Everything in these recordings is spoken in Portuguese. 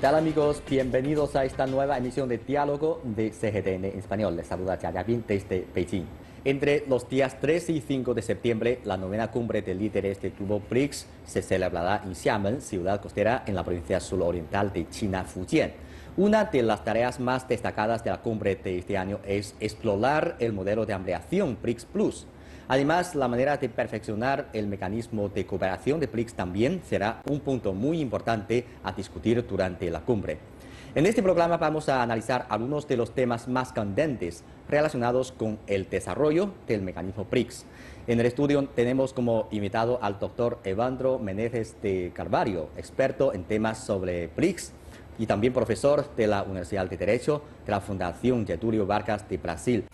tal amigos? Bienvenidos a esta nueva emisión de Diálogo de CGTN en español. Les saluda Jia Yaping desde Beijing. Entre los días 3 y 5 de septiembre, la novena cumbre de líderes del grupo BRICS se celebrará en Xiamen, ciudad costera en la provincia suroriental de China, Fujian. Una de las tareas más destacadas de la cumbre de este año es explorar el modelo de ampliación BRICS Plus. Además, la manera de perfeccionar el mecanismo de cooperación de BRICS también será un punto muy importante a discutir durante la cumbre. En este programa vamos a analizar algunos de los temas más candentes relacionados con el desarrollo del mecanismo BRICS. En el estudio tenemos como invitado al doctor Evandro Meneses de Carvalho, experto en temas sobre BRICS y también profesor de la Universidad de Derecho de la Fundación Getúlio Vargas de Brasil.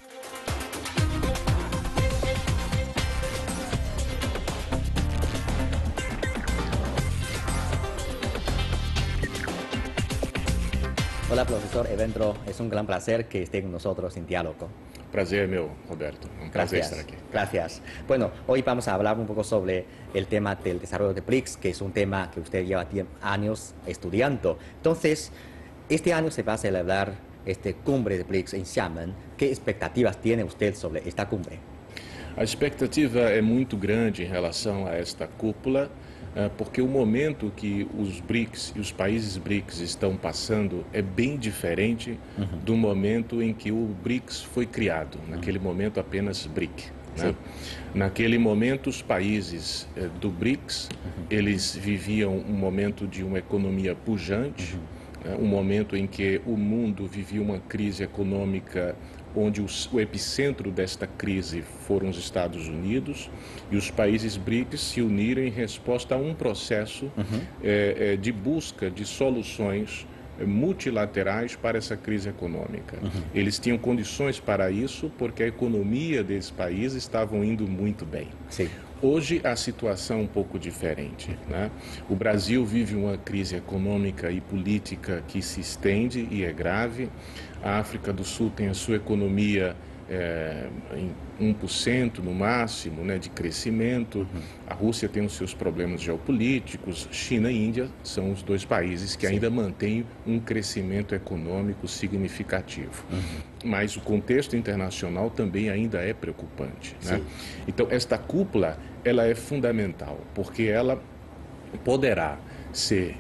Hola, profesor Evandro. Es un gran placer que esté con nosotros en diálogo. Prazer é meu, Roberto. Un placer estar aquí. Gracias. Bueno, hoy vamos a hablar un poco sobre el tema del desarrollo de BRICS, que es un tema que usted lleva años estudiando. Entonces, este año se va a celebrar esta cumbre de BRICS en Xiamen. ¿Qué expectativas tiene usted sobre esta cumbre? A expectativa é muito grande em relação a esta cúpula, porque o momento que os BRICS e os países BRICS estão passando é bem diferente do momento em que o BRICS foi criado, naquele momento apenas BRIC. Né? Naquele momento, os países do BRICS, eles viviam um momento de uma economia pujante, um momento em que o mundo vivia uma crise econômica onde o epicentro desta crise foram os Estados Unidos, e os países BRICS se uniram em resposta a um processo de busca de soluções multilaterais para essa crise econômica. Eles tinham condições para isso porque a economia desses países estavam indo muito bem. Sim. Hoje a situação é um pouco diferente, né? O Brasil vive uma crise econômica e política que se estende e é grave. A África do Sul tem a sua economia em 1% no máximo, né, de crescimento. A Rússia tem os seus problemas geopolíticos. China e Índia são os dois países que ainda mantêm um crescimento econômico significativo. Mas o contexto internacional também ainda é preocupante, né? Então, esta cúpula, ela é fundamental, porque ela poderá ser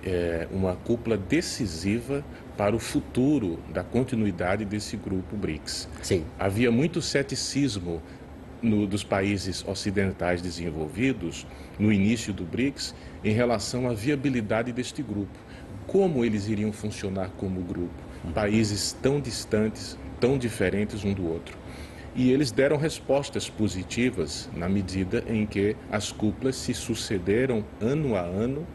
uma cúpula decisiva para o futuro da continuidade desse grupo BRICS. Sim. Havia muito ceticismo dos países ocidentais desenvolvidos, no início do BRICS, em relação à viabilidade deste grupo. Como eles iriam funcionar como grupo? Países tão distantes, tão diferentes um do outro. E eles deram respostas positivas na medida em que as cúpulas se sucederam ano a ano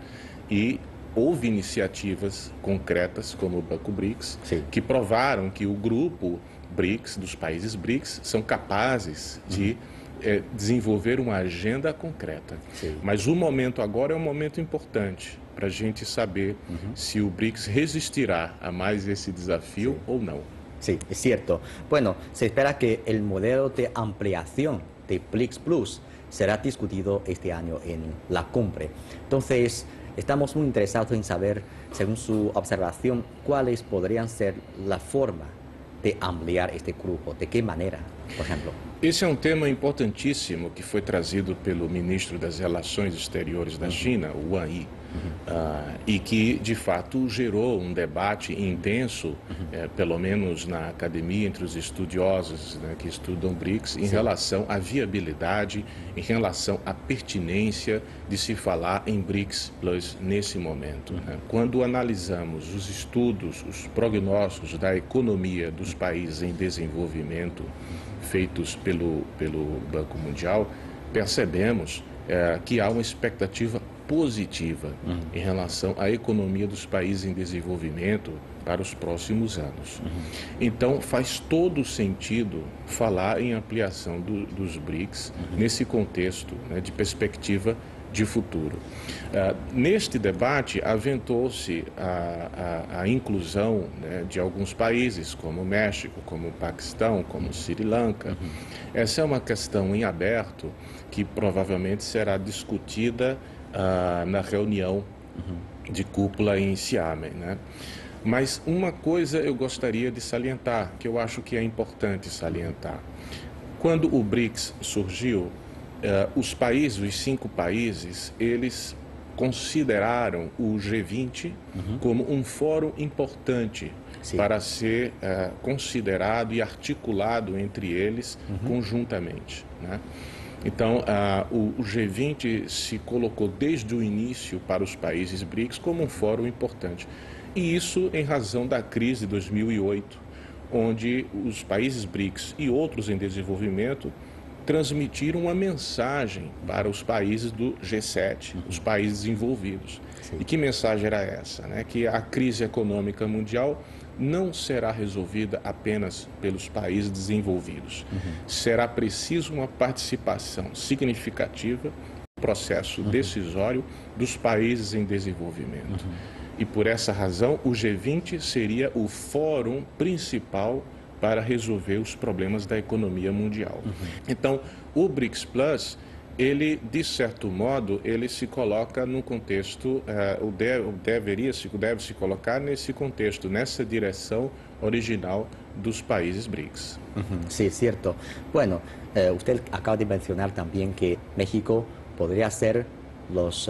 e houve iniciativas concretas, como o Banco BRICS, que provaram que o grupo BRICS, dos países BRICS, são capazes de desenvolver uma agenda concreta. Mas o momento agora é um momento importante para a gente saber se o BRICS resistirá a mais esse desafio ou não. Sí, es cierto. Bueno, se espera que el modelo de ampliación de BRICS Plus será discutido este año en la cumbre. Entonces, estamos muy interesados en saber, según su observación, cuáles podrían ser la forma de ampliar este grupo, de qué manera, por ejemplo. Esse é um tema importantíssimo que foi trazido pelo ministro das Relações Exteriores da China, o Wang Yi, e que, de fato, gerou um debate intenso, pelo menos na academia, entre os estudiosos, né, que estudam BRICS, em relação à viabilidade, em relação à pertinência de se falar em BRICS Plus nesse momento. Né? Quando analisamos os estudos, os prognósticos da economia dos países em desenvolvimento, feitos pelo Banco Mundial, percebemos que há uma expectativa positiva em relação à economia dos países em desenvolvimento para os próximos anos. Então, faz todo sentido falar em ampliação dos BRICS nesse contexto, né, de perspectiva de futuro. Neste debate, aventou-se a inclusão, né, de alguns países, como o México, como o Paquistão, como o Sri Lanka. Essa é uma questão em aberto que provavelmente será discutida na reunião de cúpula em Xiamen, né? Mas uma coisa eu gostaria de salientar, que eu acho que é importante salientar. Quando o BRICS surgiu, os países, os 5 países, eles consideraram o G20 como um fórum importante para ser considerado e articulado entre eles conjuntamente, né? Então, o G20 se colocou desde o início para os países BRICS como um fórum importante. E isso em razão da crise de 2008, onde os países BRICS e outros em desenvolvimento transmitiram uma mensagem para os países do G7, os países desenvolvidos. Sim. E que mensagem era essa? Né? Que a crise econômica mundial não será resolvida apenas pelos países desenvolvidos. Será preciso uma participação significativa no processo decisório dos países em desenvolvimento. E por essa razão, o G20 seria o fórum principal para resolver os problemas da economia mundial. Então, o BRICS Plus, ele, de certo modo, ele se coloca num contexto, deve se colocar nesse contexto, nessa direção original dos países BRICS. Sí, es cierto. Bueno, usted acaba de mencionar también que México podría ser los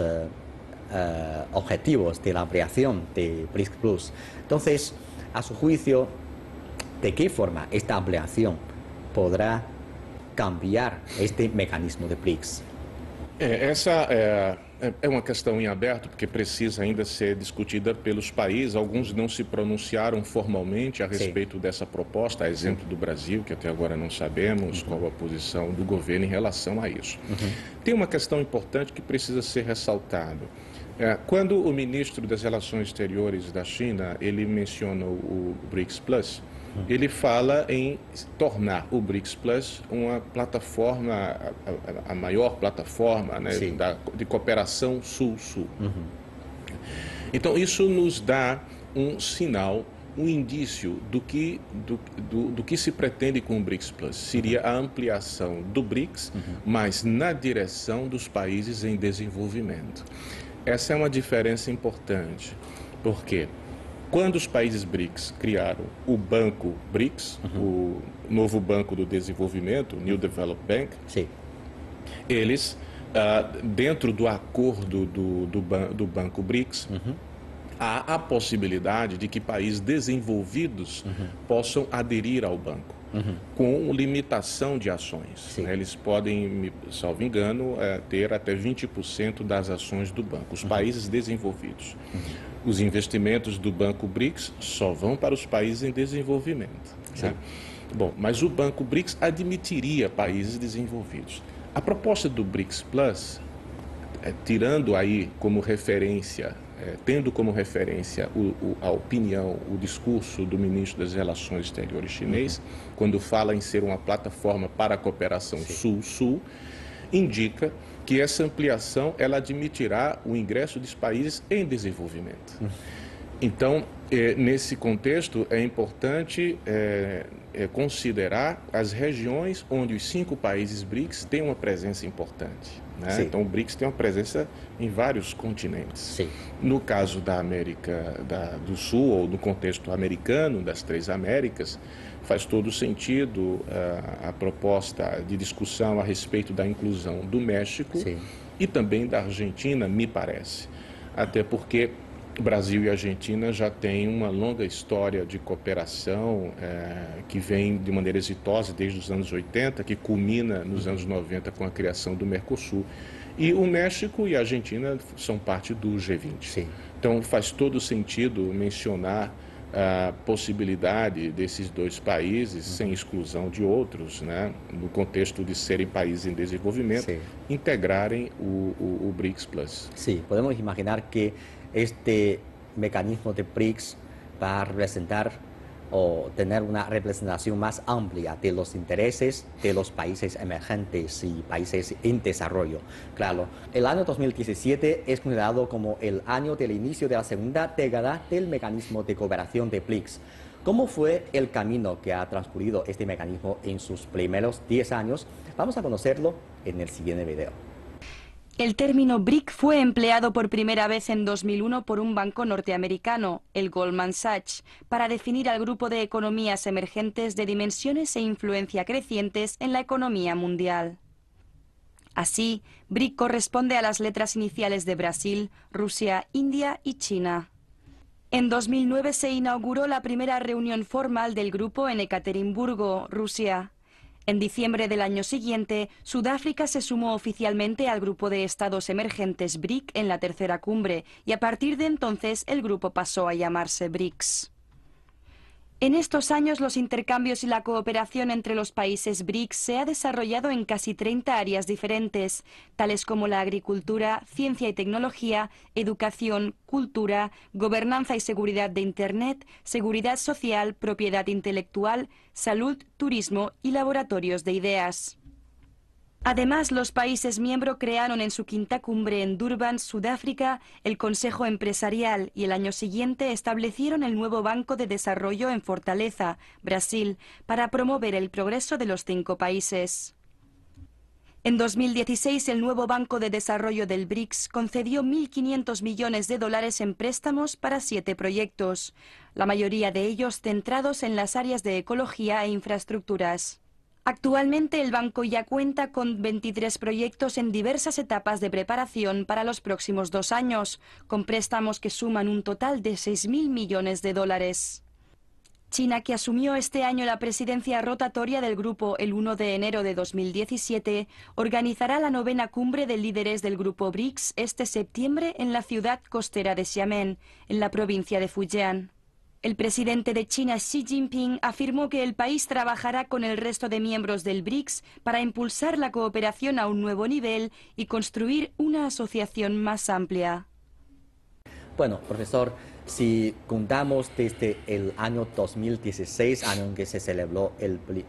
objetivos de la ampliación de BRICS Plus. Entonces, a su juicio, ¿de qué forma esta ampliación podrá cambiar este mecanismo de BRICS? Essa é uma questão em aberto, porque precisa ainda ser discutida pelos países. Alguns não se pronunciaram formalmente a respeito dessa proposta, a exemplo do Brasil, que até agora não sabemos qual a posição do governo em relação a isso. Tem uma questão importante que precisa ser ressaltada. Quando o ministro das Relações Exteriores da China, ele menciona o BRICS Plus, ele fala em tornar o BRICS Plus uma plataforma, a maior plataforma, né, de cooperação Sul-Sul. Então, isso nos dá um sinal, um indício do que se pretende com o BRICS Plus. Seria a ampliação do BRICS, mas na direção dos países em desenvolvimento. Essa é uma diferença importante, porque quando os países BRICS criaram o Banco BRICS, o novo Banco do Desenvolvimento, New Development Bank, eles, dentro do acordo do Banco BRICS, há a possibilidade de que países desenvolvidos possam aderir ao banco, com limitação de ações. Né? Eles podem, salvo engano, ter até 20% das ações do banco, os países desenvolvidos. Os investimentos do Banco BRICS só vão para os países em desenvolvimento. Né? Bom, mas o Banco BRICS admitiria países desenvolvidos. A proposta do BRICS Plus, tirando aí como referência, tendo como referência a opinião, o discurso do ministro das Relações Exteriores chinês, quando fala em ser uma plataforma para a cooperação Sul-Sul, indica que essa ampliação ela admitirá o ingresso dos países em desenvolvimento. Então, nesse contexto, é importante considerar as regiões onde os 5 países BRICS têm uma presença importante. Né? Então, o BRICS tem uma presença em vários continentes. No caso da América do Sul, ou no contexto americano, das 3 Américas, faz todo sentido a proposta de discussão a respeito da inclusão do México e também da Argentina, me parece. Até porque o Brasil e a Argentina já têm uma longa história de cooperação que vem de maneira exitosa desde os anos 80, que culmina nos anos 90 com a criação do Mercosul. E o México e a Argentina são parte do G20. Então faz todo sentido mencionar a possibilidade desses 2 países, sem exclusão de outros, né, no contexto de serem países em desenvolvimento, integrarem o BRICS Plus. Sí, podemos imaginar que este mecanismo de BRICS va a representar o tener una representación más amplia de los intereses de los países emergentes y países en desarrollo. Claro, el año 2017 es considerado como el año del inicio de la segunda década del mecanismo de cooperación de BRICS. ¿Cómo fue el camino que ha transcurrido este mecanismo en sus primeros 10 años? Vamos a conocerlo en el siguiente video. El término BRIC fue empleado por primera vez en 2001 por un banco norteamericano, el Goldman Sachs, para definir al grupo de economías emergentes de dimensiones e influencia crecientes en la economía mundial. Así, BRIC corresponde a las letras iniciales de Brasil, Rusia, India y China. En 2009 se inauguró la primera reunión formal del grupo en Ekaterimburgo, Rusia. En diciembre del año siguiente, Sudáfrica se sumó oficialmente al grupo de estados emergentes BRIC en la tercera cumbre, y a partir de entonces el grupo pasó a llamarse BRICS. En estos años, los intercambios y la cooperación entre los países BRICS se ha desarrollado en casi 30 áreas diferentes, tales como la agricultura, ciencia y tecnología, educación, cultura, gobernanza y seguridad de Internet, seguridad social, propiedad intelectual, salud, turismo y laboratorios de ideas. Además, los países miembros crearon en su quinta cumbre en Durban, Sudáfrica, el Consejo Empresarial y el año siguiente establecieron el nuevo Banco de Desarrollo en Fortaleza, Brasil, para promover el progreso de los 5 países. En 2016, el nuevo Banco de Desarrollo del BRICS concedió 1.500 millones de dólares en préstamos para 7 proyectos, la mayoría de ellos centrados en las áreas de ecología e infraestructuras. Actualmente el banco ya cuenta con 23 proyectos en diversas etapas de preparación para los próximos 2 años, con préstamos que suman un total de 6.000 millones de dólares. China, que asumió este año la presidencia rotatoria del grupo el 1 de enero de 2017, organizará la 9ª cumbre de líderes del grupo BRICS este septiembre en la ciudad costera de Xiamen, en la provincia de Fujian. El presidente de China, Xi Jinping, afirmó que el país trabajará con el resto de miembros del BRICS para impulsar la cooperación a un nuevo nivel y construir una asociación más amplia. Bueno, profesor, si contamos desde el año 2016, año en que se celebró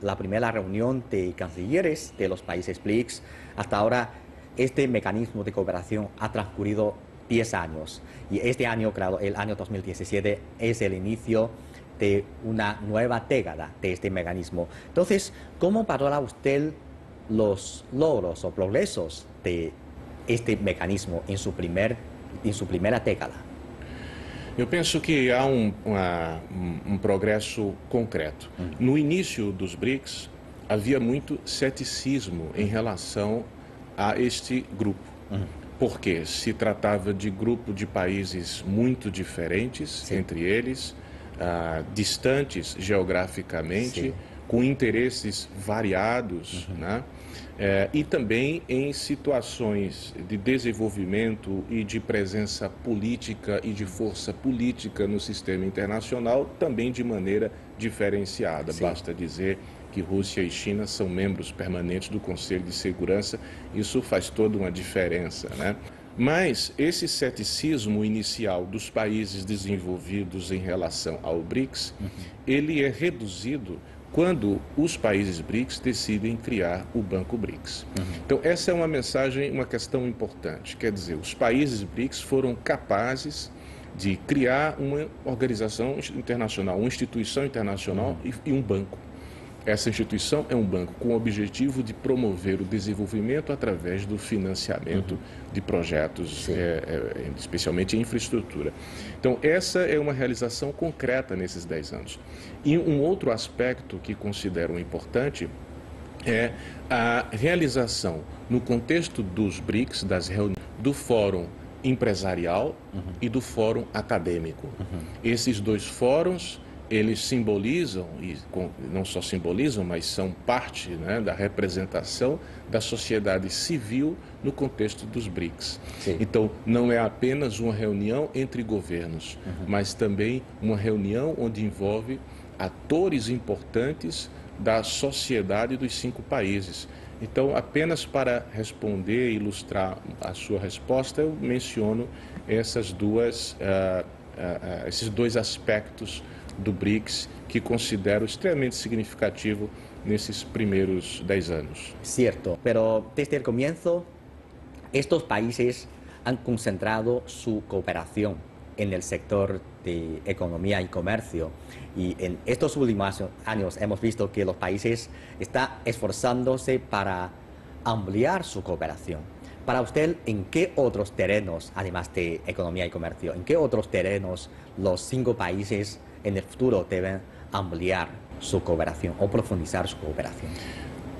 la primera reunión de cancilleres de los países BRICS, hasta ahora este mecanismo de cooperación ha transcurrido 10 años, y este año, claro, el año 2017 es el inicio de una nueva década de este mecanismo. Entonces, ¿cómo valora usted los logros o progresos de este mecanismo en su primera década? Eu penso que há um progresso concreto. No início dos BRICS, havia muito ceticismo em relação a este grupo. Porque se tratava de grupo de países muito diferentes, sim, entre eles, distantes geograficamente, sim, com interesses variados, né? E também em situações de desenvolvimento e de presença política e de força política no sistema internacional, também de maneira diferenciada. Sim. Basta dizer que Rússia e China são membros permanentes do Conselho de Segurança, isso faz toda uma diferença, né? Mas esse ceticismo inicial dos países desenvolvidos em relação ao BRICS, ele é reduzido quando os países BRICS decidem criar o Banco BRICS. Então essa é uma mensagem, uma questão importante, quer dizer, os países BRICS foram capazes de criar uma organização internacional, uma instituição internacional e um banco. Essa instituição é um banco com o objetivo de promover o desenvolvimento através do financiamento de projetos, especialmente em infraestrutura. Então, essa é uma realização concreta nesses 10 anos. E um outro aspecto que considero importante é a realização, no contexto dos BRICS, das reuniões, do Fórum Empresarial e do Fórum Acadêmico. Esses 2 fóruns, eles simbolizam, e não só simbolizam, mas são parte, né, da representação da sociedade civil no contexto dos BRICS. Sim. Então, não é apenas uma reunião entre governos, mas também uma reunião onde envolve atores importantes da sociedade dos 5 países. Então, apenas para responder e ilustrar a sua resposta, eu menciono esses 2 aspectos do BRICS que considero extremadamente significativo nesses primeiros 10 anos. Cierto, pero desde el comienzo estos países han concentrado su cooperación en el sector de economía y comercio, y en estos últimos años hemos visto que los países están esforzándose para ampliar su cooperación. Para usted, ¿en qué otros terrenos, además de economía y comercio, en qué otros terrenos los 5 países en el futuro deben ampliar su cooperación o profundizar su cooperación?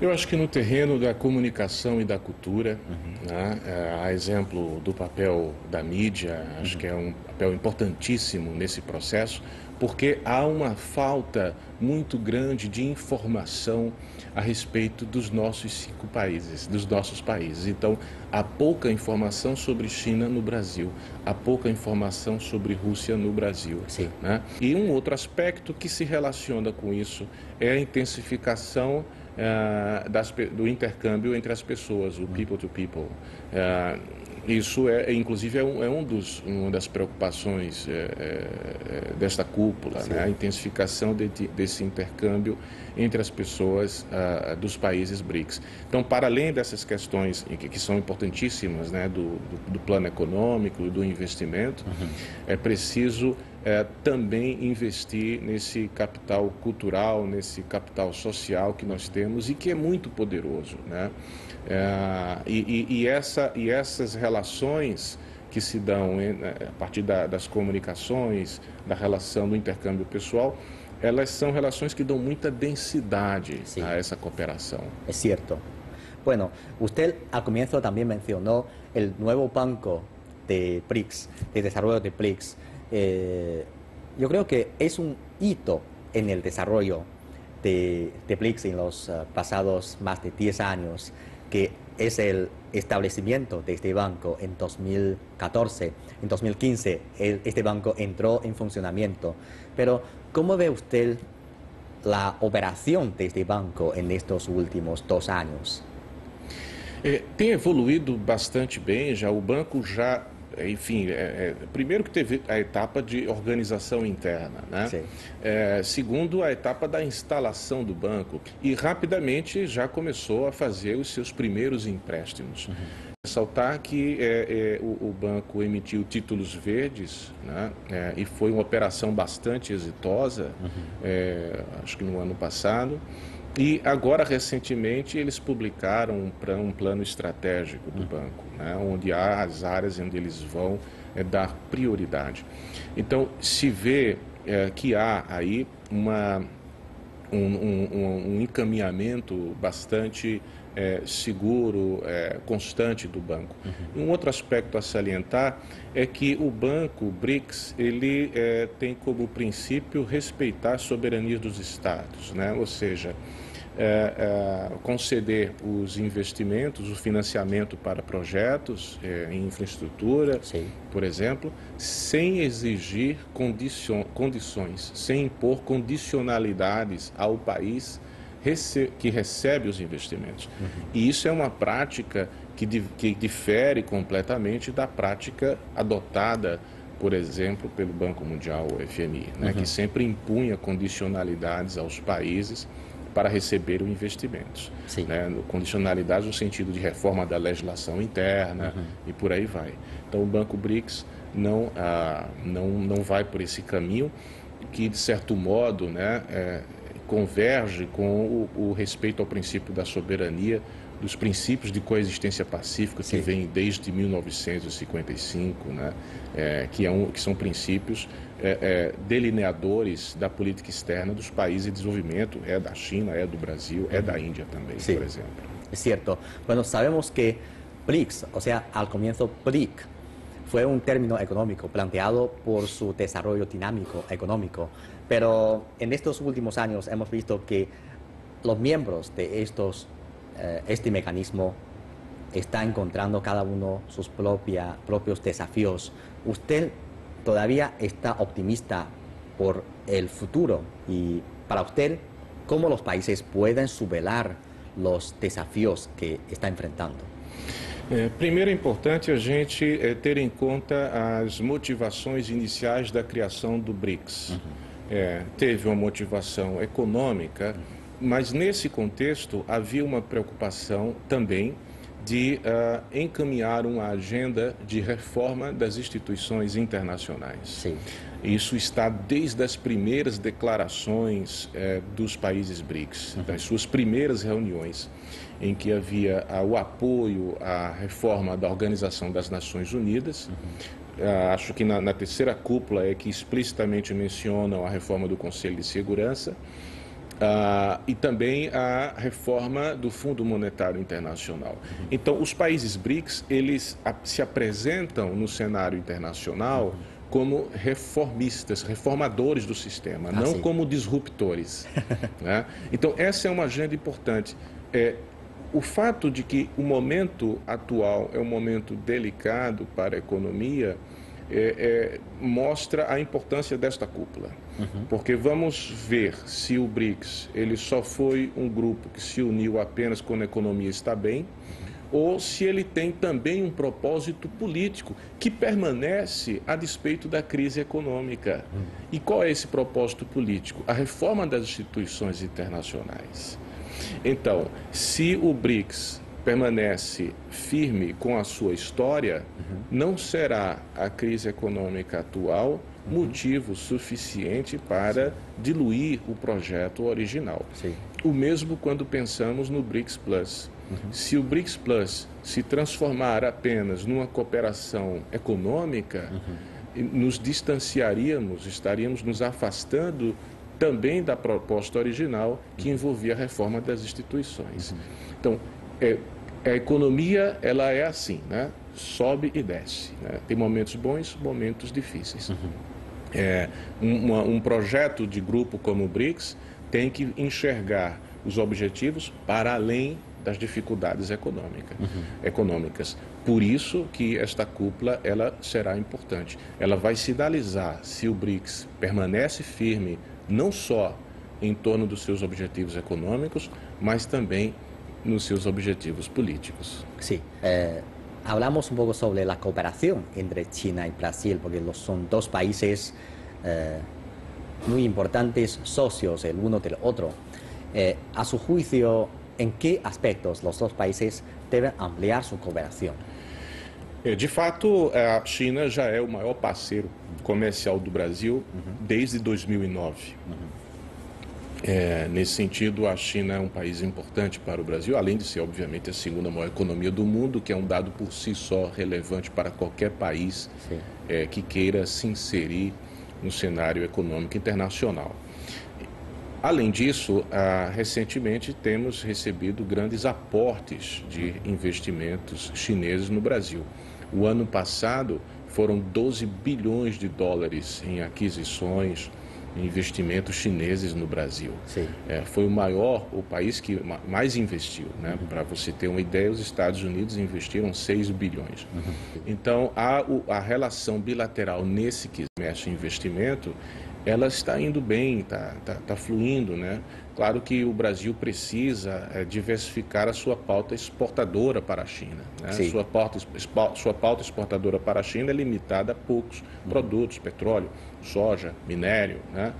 Eu acho que no terreno da comunicação e da cultura, né, a exemplo do papel da mídia, acho que é um papel importantíssimo nesse processo, porque há uma falta muito grande de informação a respeito dos nossos 5 países, dos nossos países. Então, há pouca informação sobre China no Brasil, há pouca informação sobre Rússia no Brasil. Sim. Né? E um outro aspecto que se relaciona com isso é a intensificação do intercâmbio entre as pessoas, o people to people. Isso inclusive uma das preocupações desta cúpula, né? A intensificação desse intercâmbio entre as pessoas dos países BRICS. Então, para além dessas questões que são importantíssimas, né, do plano econômico e do investimento, é preciso também investir nesse capital cultural, nesse capital social que nós temos e que é muito poderoso, né? E essas relações que se dão a partir das comunicações, da relação do intercâmbio pessoal, elas são relações que dão muita densidade a essa cooperação. Es cierto. Bueno, usted al comienzo también mencionó el nuevo banco de BRICS, de desarrollo de BRICS. Yo creo que es un hito en el desarrollo de BRICS en los pasados más de 10 años, que es el establecimiento de este banco en 2014. En 2015 este banco entró en funcionamiento. Pero, ¿cómo ve usted la operación de este banco en estos últimos 2 años? Tem evoluído bastante bem, o banco já, enfim, primeiro que teve a etapa de organização interna, né? Segundo, a etapa da instalação do banco e rapidamente já começou a fazer os seus primeiros empréstimos. Ressaltar que o banco emitiu títulos verdes, né? E foi uma operação bastante exitosa, acho que no ano passado. E agora, recentemente, eles publicaram um plano estratégico do banco, né, onde há as áreas onde eles vão dar prioridade. Então, se vê que há aí um encaminhamento bastante seguro, constante do banco. E um outro aspecto a salientar é que o banco BRICS, ele tem como princípio respeitar a soberania dos estados, né? Ou seja, conceder os investimentos, o financiamento para projetos em infraestrutura, por exemplo, sem exigir condições, sem impor condicionalidades ao país que recebe os investimentos. E isso é uma prática que difere completamente da prática adotada, por exemplo, pelo Banco Mundial, o FMI, né, que sempre impunha condicionalidades aos países para receber os investimentos. Né, condicionalidades no sentido de reforma da legislação interna e por aí vai. Então, o Banco BRICS não vai por esse caminho que, de certo modo, né, converge com o respeito ao princípio da soberania, dos princípios de coexistência pacífica que vêm desde 1955, né, que são princípios delineadores da política externa dos países em desenvolvimento, da China, do Brasil, da Índia também, por exemplo. Es cierto. Bueno, sabemos que BRICS, o sea, al comienzo BRIC, fue un término económico planteado por su desarrollo dinámico económico, pero en estos últimos años hemos visto que los miembros de este mecanismo están encontrando cada uno sus propios desafíos. ¿Usted todavía está optimista por el futuro? Y para usted, ¿cómo los países pueden superar los desafíos que está enfrentando? Primeiro é importante a gente ter em conta as motivações iniciais da criação do BRICS. Teve uma motivação econômica, mas nesse contexto havia uma preocupação também de encaminhar uma agenda de reforma das instituições internacionais. Isso está desde as primeiras declarações dos países BRICS, das suas primeiras reuniões. em que havia o apoio à reforma da Organização das Nações Unidas. Acho que na terceira cúpula é que explicitamente mencionam a reforma do Conselho de Segurança e também a reforma do Fundo Monetário Internacional. Então, os países BRICS, eles se apresentam no cenário internacional como reformistas, reformadores do sistema, não como disruptores. Né? Então, essa é uma agenda importante. O fato de que o momento atual é um momento delicado para a economia mostra a importância desta cúpula. Porque vamos ver se o BRICS ele só foi um grupo que se uniu apenas quando a economia está bem, ou se ele tem também um propósito político que permanece a despeito da crise econômica. E qual é esse propósito político? A reforma das instituições internacionais. Então, se o BRICS permanece firme com a sua história, não será a crise econômica atual motivo suficiente para diluir o projeto original. Sim. O mesmo quando pensamos no BRICS Plus. Se o BRICS Plus se transformar apenas numa cooperação econômica, nos distanciaríamos, estaríamos nos afastando também da proposta original que envolvia a reforma das instituições. Então, a economia ela é assim, né? Sobe e desce. Né? Tem momentos bons, momentos difíceis. Um projeto de grupo como o BRICS tem que enxergar os objetivos para além das dificuldades econômicas. Por isso que esta cúpula ela será importante. Ela vai sinalizar se o BRICS permanece firme não só em torno dos seus objetivos econômicos, mas também nos seus objetivos políticos. Sí. Hablamos un poco sobre la cooperación entre China y Brasil, porque son dos países muy importantes socios el uno del otro. A su juicio, ¿en qué aspectos los dos países deben ampliar su cooperación? De fato, a China já é o maior parceiro comercial do Brasil desde 2009. Nesse sentido, a China é um país importante para o Brasil, além de ser, obviamente, a segunda maior economia do mundo, que é um dado por si só relevante para qualquer país que queira se inserir no cenário econômico internacional. Além disso, recentemente temos recebido grandes aportes de investimentos chineses no Brasil. O ano passado foram 12 bilhões de dólares em aquisições, investimentos chineses no Brasil. Foi o país que mais investiu. Né? Para você ter uma ideia, os Estados Unidos investiram 6 bilhões. Então, a relação bilateral nesse que mexe em investimento, ela está indo bem, está fluindo, né? Claro que o Brasil precisa diversificar a sua pauta exportadora para a China. Né? Sua pauta exportadora para a China é limitada a poucos produtos, petróleo, soja, minério, né?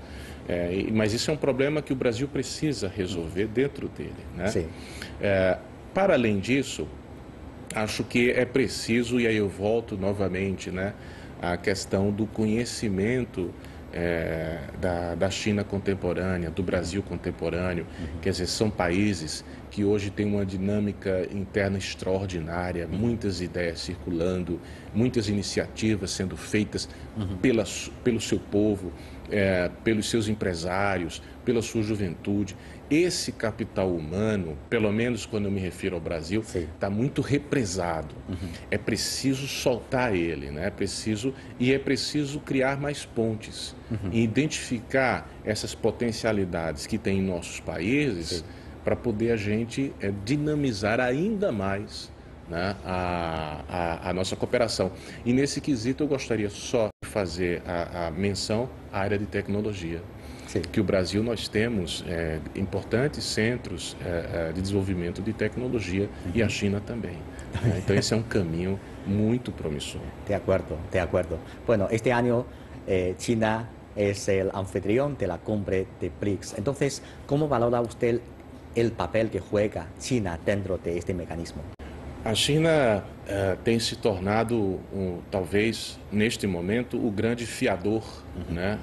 Mas isso é um problema que o Brasil precisa resolver dentro dele. Né? Para além disso, acho que é preciso, e aí eu volto novamente, né, à questão do conhecimento da China contemporânea, do Brasil contemporâneo. Quer dizer, são países que hoje têm uma dinâmica interna extraordinária, muitas ideias circulando, muitas iniciativas sendo feitas pelo seu povo, pelos seus empresários, pela sua juventude. Esse capital humano, pelo menos quando eu me refiro ao Brasil, está muito represado. É preciso soltar ele, né? É preciso criar mais pontes e identificar essas potencialidades que tem em nossos países para poder a gente dinamizar ainda mais, né, a nossa cooperação. E nesse quesito eu gostaria só de fazer a menção à área de tecnologia. Que o Brasil nós temos importantes centros de desenvolvimento de tecnologia e a China também. Então esse é um caminho muito promissor. De acuerdo, de acuerdo. Bueno, este año China es el anfitrión de la cumbre de BRICS. Entonces, ¿cómo valora usted el papel que juega China dentro de este mecanismo? A China tem se tornado, talvez, neste momento, o grande fiador, né,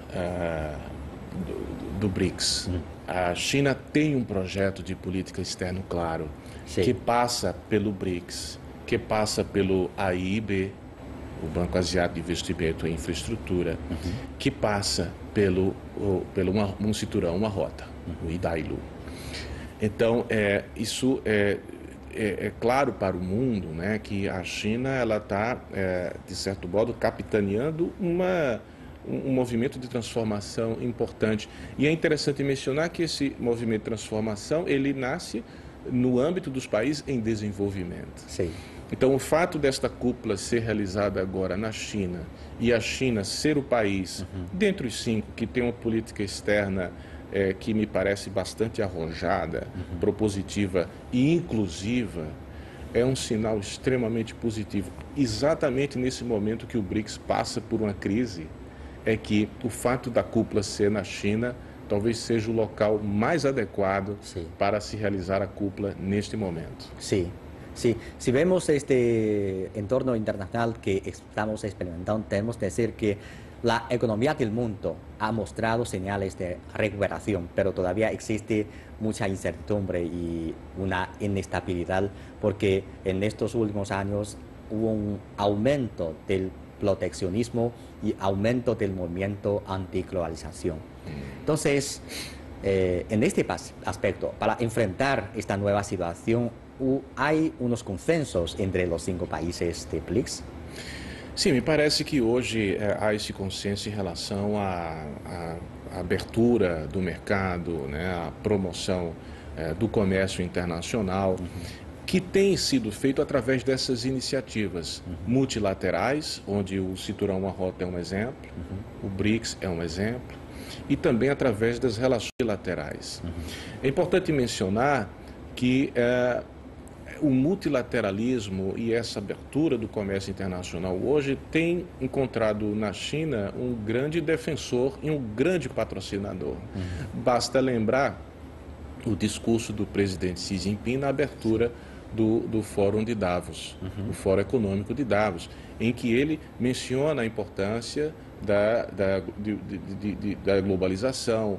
do BRICS. A China tem um projeto de política externa claro. Sim. que passa pelo BRICS, que passa pelo AIIB, o Banco Asiático de Investimento em Infraestrutura, que passa pelo um cinturão, uma rota, o IDAILU. Então, isso é claro para o mundo, né, que a China ela está, de certo modo, capitaneando um movimento de transformação importante. E é interessante mencionar que esse movimento de transformação ele nasce no âmbito dos países em desenvolvimento. Sim. Então, o fato desta cúpula ser realizada agora na China e a China ser o país, dentre os 5, que tem uma política externa que me parece bastante arrojada, propositiva e inclusiva, é um sinal extremamente positivo. Exatamente nesse momento que o BRICS passa por uma crise, é que o fato da cúpula ser na China talvez seja o local mais adequado para se realizar a cúpula neste momento. Sí. Sí, si vemos este entorno internacional que estamos experimentando, tenemos que decir que la economía del mundo ha mostrado señales de recuperación, pero todavía existe mucha incertidumbre y una inestabilidad, porque en estos últimos años hubo un aumento del proteccionismo y aumento del movimiento antiglobalización. Entonces, en este aspecto, para enfrentar esta nueva situación, hay unos consensos entre los 5 países de BRICS? Sim, me parece que hoje há esse consenso em relação à abertura do mercado, né, à promoção do comércio internacional, que tem sido feito através dessas iniciativas multilaterais, onde o Cinturão Uma Rota é um exemplo, o BRICS é um exemplo, e também através das relações bilaterais. É importante mencionar que o multilateralismo e essa abertura do comércio internacional hoje tem encontrado na China um grande defensor e um grande patrocinador. Basta lembrar o discurso do presidente Xi Jinping na abertura do Fórum de Davos, o Fórum Econômico de Davos, em que ele menciona a importância da globalização,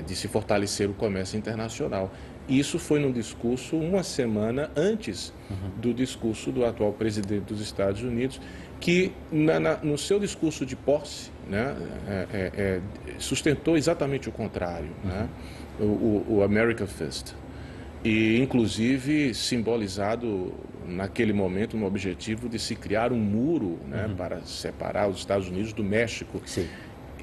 de se fortalecer o comércio internacional. Isso foi num discurso uma semana antes do discurso do atual presidente dos Estados Unidos, que no seu discurso de posse, né, sustentou exatamente o contrário, né, o America First, e inclusive simbolizado naquele momento no objetivo de se criar um muro, né, para separar os Estados Unidos do México. Sim.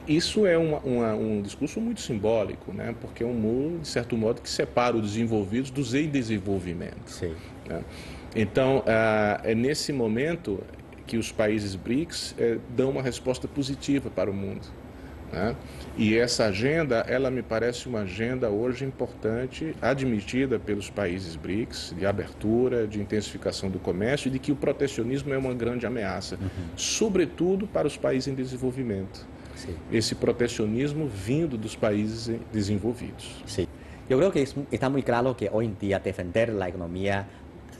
Isso é um discurso muito simbólico, né? Porque é um muro, de certo modo, que separa os desenvolvidos dos em desenvolvimento. Sim. Né? Então, é nesse momento que os países BRICS dão uma resposta positiva para o mundo. Né? E essa agenda, ela me parece uma agenda hoje importante, admitida pelos países BRICS, de abertura, de intensificação do comércio e de que o protecionismo é uma grande ameaça, sobretudo para os países em desenvolvimento. Sí. Ese proteccionismo vindo dos países desenvolvidos. Sí. Yo creo que está muy claro que hoy en día defender la economía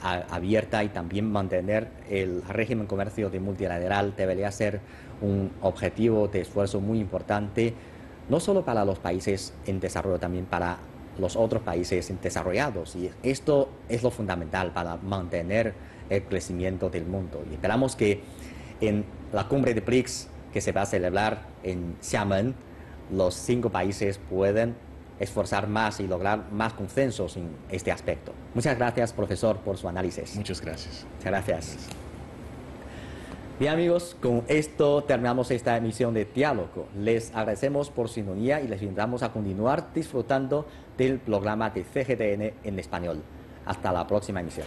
abierta y también mantener el régimen comercio de multilateral debería ser un objetivo de esfuerzo muy importante, no solo para los países en desarrollo, también para los otros países desarrollados. Y esto es lo fundamental para mantener el crecimiento del mundo. Y esperamos que en la cumbre de BRICS, que se va a celebrar en Xiamen, los 5 países pueden esforzar más y lograr más consensos en este aspecto. Muchas gracias, profesor, por su análisis. Muchas gracias. Muchas gracias. Bien, amigos, con esto terminamos esta emisión de Diálogo. Les agradecemos por su sintonía y les invitamos a continuar disfrutando del programa de CGTN en español. Hasta la próxima emisión.